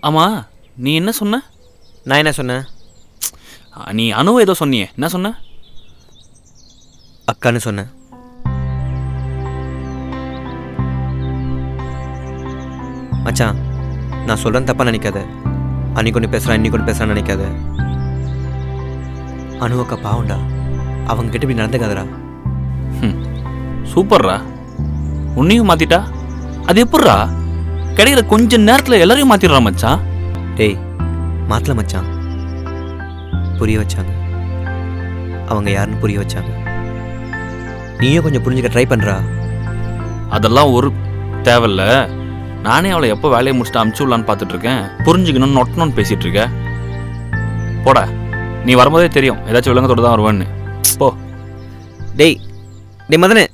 ஆமாம், நீ என்ன சொன்ன? நான் என்ன சொன்னேன்? நீ அனுவை ஏதோ சொன்னியே, என்ன சொன்ன? அக்கான்னு சொன்னேன். மச்சான், நான் சொல்கிறேன் தப்பாக நினைக்காத. அன்னைக்கு ஒன்று பேசுகிறான், இன்னைக்கு ஒன்று பேசுகிறான்னு நினைக்காத. அனுவக்கா பாவண்டா, அவங்க கிட்ட இப்படி நடந்துக்காதடா. சூப்பர்ரா, உன்னையும் மாற்றிட்டா. அது எப்பட்றா? கிடைக்கிற கொஞ்ச நேரத்தில் எல்லாரையும் மாற்றிடுறா மச்சான். டேய், மாத்தல மச்சான், புரிய வச்சாங்க. அவங்க யாருன்னு புரிய வச்சாங்க. நீயும் கொஞ்சம் புரிஞ்சுக்க ட்ரை பண்ணுறா. அதெல்லாம் ஒரு தேவையில்ல. நானே அவளை எப்போ வேலையை முடிச்சுட்டு அமுச்சு விடலான்னு பார்த்துட்ருக்கேன். புரிஞ்சுக்கணும்னு நொட்டணும்னு பேசிகிட்டு இருக்க. போடா, நீ வரும்போதே தெரியும் ஏதாச்சும் விலங்கத்தோடு தான் வருவேன்னு. போ. டேய் டேய் மதனே,